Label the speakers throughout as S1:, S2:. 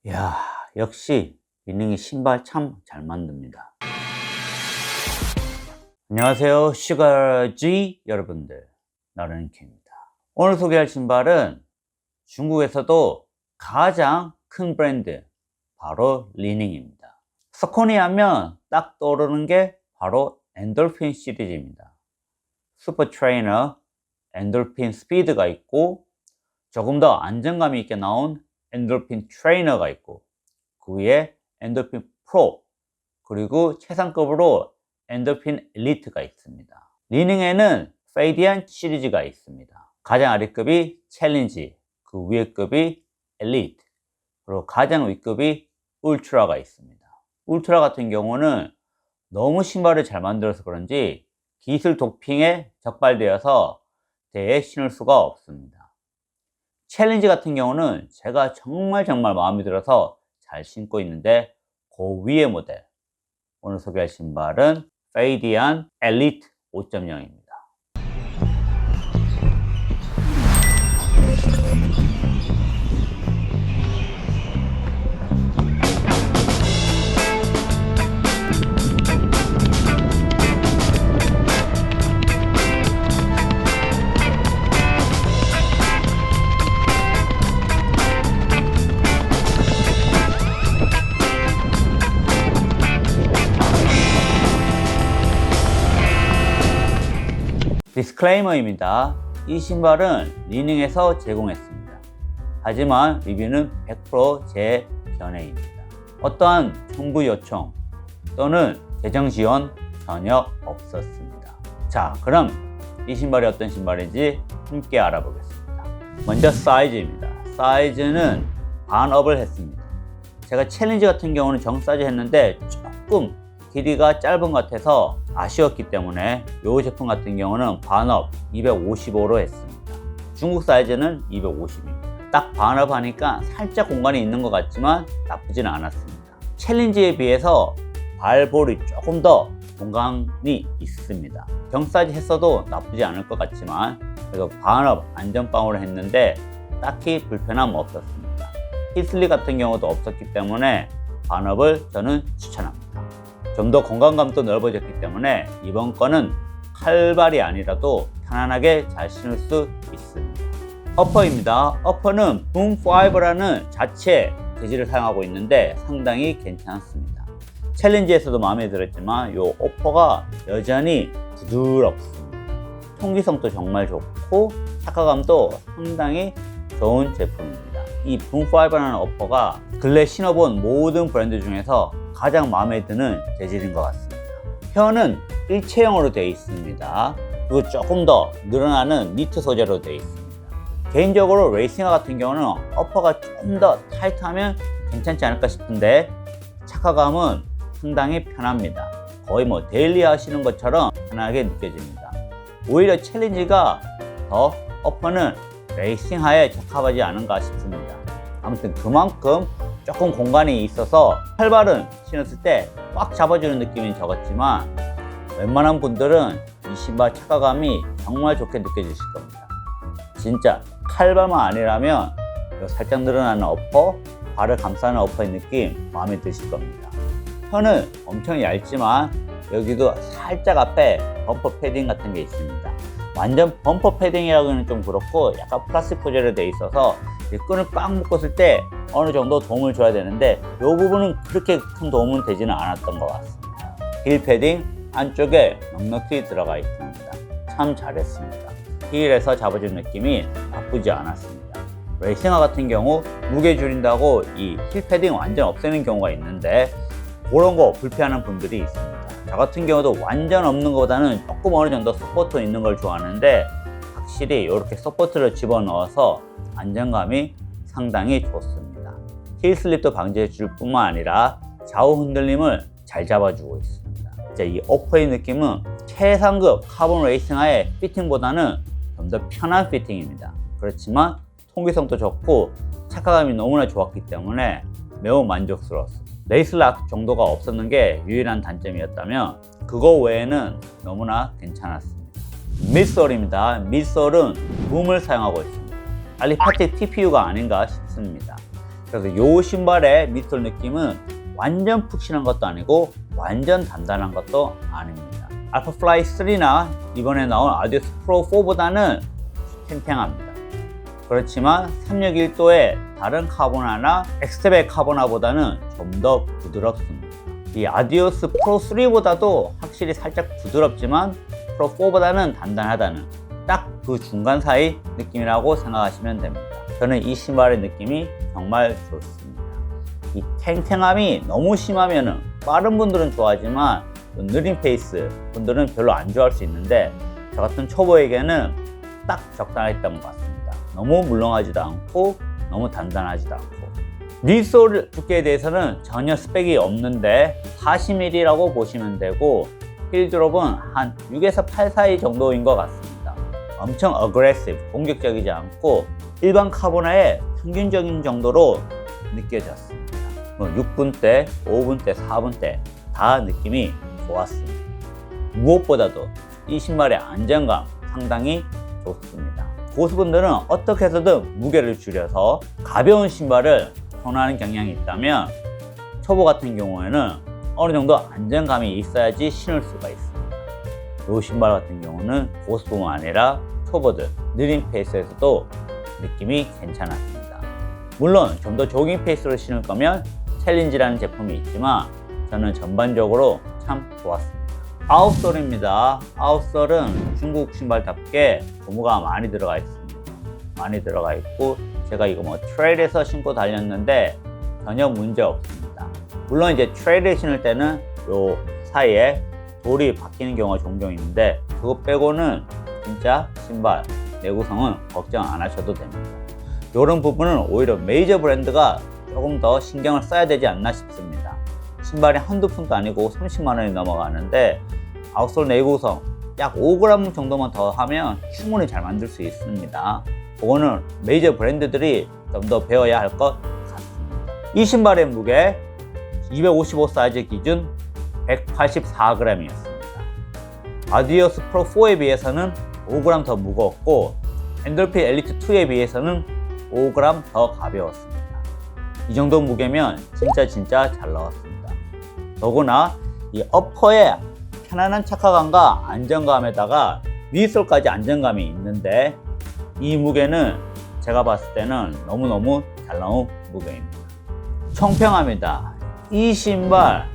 S1: 이야, 역시 리닝이 신발 참 잘 만듭니다. 안녕하세요, 슈가G 여러분들, 나른이케입니다. 오늘 소개할 신발은 중국에서도 가장 큰 브랜드, 바로 리닝입니다. 서코니 하면 딱 떠오르는 게 바로 엔돌핀 시리즈입니다. 슈퍼 트레이너 엔돌핀 스피드가 있고, 조금 더 안정감이 있게 나온 엔돌핀 트레이너가 있고, 그 위에 엔돌핀 프로, 그리고 최상급으로 엔돌핀 엘리트가 있습니다. 리닝에는 페이디안 시리즈가 있습니다. 가장 아래급이 챌린지, 그 위에 급이 엘리트, 그리고 가장 위급이 울트라가 있습니다. 울트라 같은 경우는 너무 신발을 잘 만들어서 그런지 기술 도핑에 적발되어서 대에 신을 수가 없습니다. 챌린지 같은 경우는 제가 정말 마음에 들어서 잘 신고 있는데, 그 위의 모델, 오늘 소개할 신발은 페이디안 엘리트 5.0입니다. 디스클레이머입니다. 이 신발은 리닝에서 제공했습니다. 하지만 리뷰는 100% 제 견해입니다. 어떠한 정부 요청 또는 재정 지원 전혀 없었습니다. 자, 그럼 이 신발이 어떤 신발인지 함께 알아보겠습니다. 먼저 사이즈입니다. 사이즈는 반업을 했습니다. 제가 챌린지 같은 경우는 정 사이즈 했는데 조금 길이가 짧은 것 같아서 아쉬웠기 때문에 이 제품 같은 경우는 반업 255로 했습니다. 중국 사이즈는 250입니다. 딱 반업 하니까 살짝 공간이 있는 것 같지만 나쁘지는 않았습니다. 챌린지에 비해서 발볼이 조금 더 공간이 있습니다. 정 사이즈 했어도 나쁘지 않을 것 같지만 그래도 반업 안전빵으로 했는데 딱히 불편함 없었습니다. 힐슬립 같은 경우도 없었기 때문에 반업을 저는 추천합니다. 좀 더 공간감도 넓어졌기 때문에 이번 거는 칼발이 아니라도 편안하게 잘 신을 수 있습니다. 어퍼입니다. 어퍼는 붐5라는 자체 재질을 사용하고 있는데 상당히 괜찮습니다. 챌린지에서도 마음에 들었지만 이 어퍼가 여전히 부드럽습니다. 통기성도 정말 좋고 착화감도 상당히 좋은 제품입니다. 이 붐5라는 어퍼가 근래 신어본 모든 브랜드 중에서 가장 마음에 드는 재질인 것 같습니다. 혀는 일체형으로 되어 있습니다. 그리고 조금 더 늘어나는 니트 소재로 되어 있습니다. 개인적으로 레이싱화 같은 경우는 어퍼가 좀 더 타이트하면 괜찮지 않을까 싶은데 착화감은 상당히 편합니다. 거의 뭐 데일리 하시는 것처럼 편하게 느껴집니다. 오히려 챌린지가 더 어퍼는 레이싱화에 적합하지 않은가 싶습니다. 아무튼 그만큼 조금 공간이 있어서 칼발은 신었을 때 꽉 잡아주는 느낌이 적었지만 웬만한 분들은 이 신발 착화감이 정말 좋게 느껴지실 겁니다. 진짜 칼발만 아니라면 살짝 늘어나는 어퍼, 발을 감싸는 어퍼의 느낌 마음에 드실 겁니다. 혀는 엄청 얇지만 여기도 살짝 앞에 범퍼 패딩 같은 게 있습니다. 완전 범퍼 패딩이라고는 좀 그렇고 약간 플라스틱 소재로 되어 있어서 끈을 꽉 묶었을 때 어느 정도 도움을 줘야 되는데 이 부분은 그렇게 큰 도움은 되지는 않았던 것 같습니다. 힐 패딩 안쪽에 넉넉히 들어가 있습니다. 참 잘했습니다. 힐에서 잡아준 느낌이 나쁘지 않았습니다. 레이싱화 같은 경우 무게 줄인다고 이 힐 패딩 완전 없애는 경우가 있는데 그런 거 불편한 분들이 있습니다. 저 같은 경우도 완전 없는 것보다는 조금 어느 정도 서포트 있는 걸 좋아하는데 확실히 이렇게 서포트를 집어넣어서 안정감이 상당히 좋습니다. 힐슬립도 방지해 줄 뿐만 아니라 좌우 흔들림을 잘 잡아주고 있습니다. 이 어퍼의 느낌은 최상급 카본 레이싱화의 피팅보다는 좀 더 편한 피팅입니다. 그렇지만 통기성도 좋고 착화감이 너무나 좋았기 때문에 매우 만족스러웠습니다. 레이스락 정도가 없었는 게 유일한 단점이었다면 그거 외에는 너무나 괜찮았습니다. midsole입니다. midsole은 붐을 사용하고 있습니다. 알리파틱 TPU가 아닌가 싶습니다. 그래서 이 신발의 미솔 느낌은 완전 푹신한 것도 아니고 완전 단단한 것도 아닙니다. 알파플라이 3나 이번에 나온 아디오스 프로 4보다는 탱탱합니다. 그렇지만 361도의 다른 카보나나 엑스텝의 카보나보다는 좀 더 부드럽습니다. 이 아디오스 프로 3보다도 확실히 살짝 부드럽지만 프로 4보다는 단단하다는 딱 그 중간 사이 느낌이라고 생각하시면 됩니다. 저는 이 신발의 느낌이 정말 좋습니다. 이 탱탱함이 너무 심하면은 빠른 분들은 좋아하지만 느린 페이스 분들은 별로 안 좋아할 수 있는데 저 같은 초보에게는 딱 적당했던 것 같습니다. 너무 물렁하지도 않고 너무 단단하지도 않고. 미솔 두께에 대해서는 전혀 스펙이 없는데 40mm라고 보시면 되고 힐 드롭은 한 6에서 8 사이 정도인 것 같습니다. 엄청 어그레시브, 공격적이지 않고 일반 카보나의 평균적인 정도로 느껴졌습니다. 6분대, 5분대, 4분대 다 느낌이 좋았습니다. 무엇보다도 이 신발의 안정감 상당히 좋습니다. 고수분들은 어떻게 해서든 무게를 줄여서 가벼운 신발을 선호하는 경향이 있다면 초보 같은 경우에는 어느 정도 안정감이 있어야지 신을 수가 있습니다. 이 신발 같은 경우는 고수뿐만 아니라 초보들 느린 페이스에서도 느낌이 괜찮았습니다. 물론 좀 더 조깅 페이스로 신을 거면 챌린지라는 제품이 있지만 저는 전반적으로 참 좋았습니다. 아웃솔입니다. 아웃솔은 중국 신발답게 고무가 많이 들어가 있습니다. 많이 들어가 있고 제가 이거 트레일에서 신고 달렸는데 전혀 문제 없습니다. 물론 이제 트레일에 신을 때는 요 사이에 돌이 바뀌는 경우가 종종 있는데 그거 빼고는 진짜 신발 내구성은 걱정 안 하셔도 됩니다. 이런 부분은 오히려 메이저 브랜드가 조금 더 신경을 써야 되지 않나 싶습니다. 신발이 한두 푼도 아니고 30만 원이 넘어가는데 아웃솔 내구성 약 5g 정도만 더 하면 충분히 잘 만들 수 있습니다. 그거는 메이저 브랜드들이 좀 더 배워야 할 것 같습니다. 이 신발의 무게 255 사이즈 기준 184g이었습니다. 아디오스 프로 4에 비해서는 5g 더 무거웠고 엔돌핀 엘리트 2에 비해서는 5g 더 가벼웠습니다. 이 정도 무게면 진짜 잘 나왔습니다. 더구나 이 어퍼의 편안한 착화감과 안정감에다가 미솔까지 안정감이 있는데 이 무게는 제가 봤을 때는 너무너무 잘 나온 무게입니다. 총평합니다. 이 신발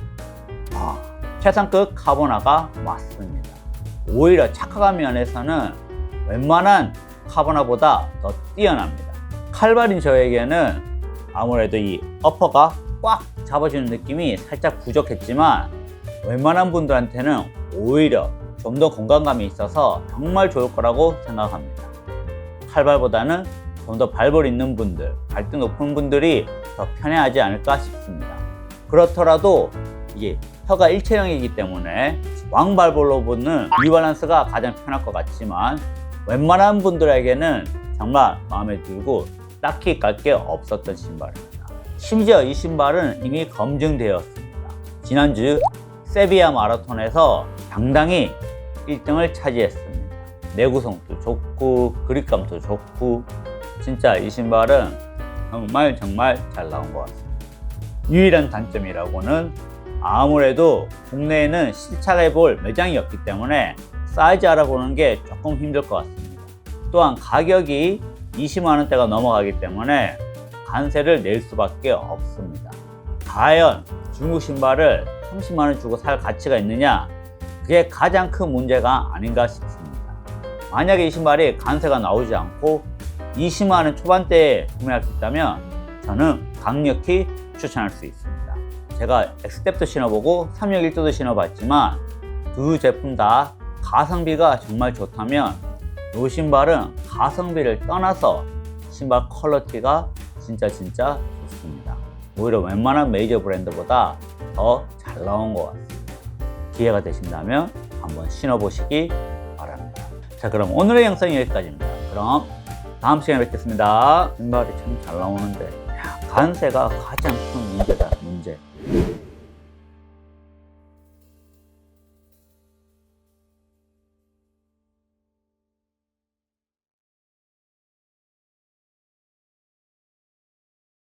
S1: 최상급 카보나가 맞습니다. 오히려 착화감 면에서는 웬만한 카보나보다 더 뛰어납니다. 칼발인 저에게는 아무래도 이 어퍼가 꽉 잡아주는 느낌이 살짝 부족했지만 웬만한 분들한테는 오히려 좀 더 공간감이 있어서 정말 좋을 거라고 생각합니다. 칼발보다는 좀 더 발볼 있는 분들, 발등 높은 분들이 더 편해하지 않을까 싶습니다. 그렇더라도 이게 혀가 일체형이기 때문에 왕발볼로 보는 리밸런스가 가장 편할 것 같지만 웬만한 분들에게는 정말 마음에 들고 딱히 깔 게 없었던 신발입니다. 심지어 이 신발은 이미 검증되었습니다. 지난주 세비야 마라톤에서 당당히 1등을 차지했습니다. 내구성도 좋고 그립감도 좋고 진짜 이 신발은 정말 잘 나온 것 같습니다. 유일한 단점이라고는 아무래도 국내에는 시착해볼 매장이 없기 때문에 사이즈 알아보는 게 조금 힘들 것 같습니다. 또한 가격이 20만원대가 넘어가기 때문에 관세를 낼 수밖에 없습니다. 과연 중국 신발을 30만원 주고 살 가치가 있느냐? 그게 가장 큰 문제가 아닌가 싶습니다. 만약에 이 신발이 관세가 나오지 않고 20만원 초반대에 구매할 수 있다면 저는 강력히 추천할 수 있습니다. 제가 엑스텝도 신어보고 361도도 신어봤지만 두 제품 다 가성비가 정말 좋다면 이 신발은 가성비를 떠나서 신발 퀄리티가 진짜 좋습니다. 오히려 웬만한 메이저 브랜드보다 더 잘 나온 것 같습니다. 기회가 되신다면 한번 신어보시기 바랍니다. 자, 그럼 오늘의 영상은 여기까지입니다. 그럼 다음 시간에 뵙겠습니다. 신발이 참 잘 나오는데 관세가 가장 큰 문제다. 문제.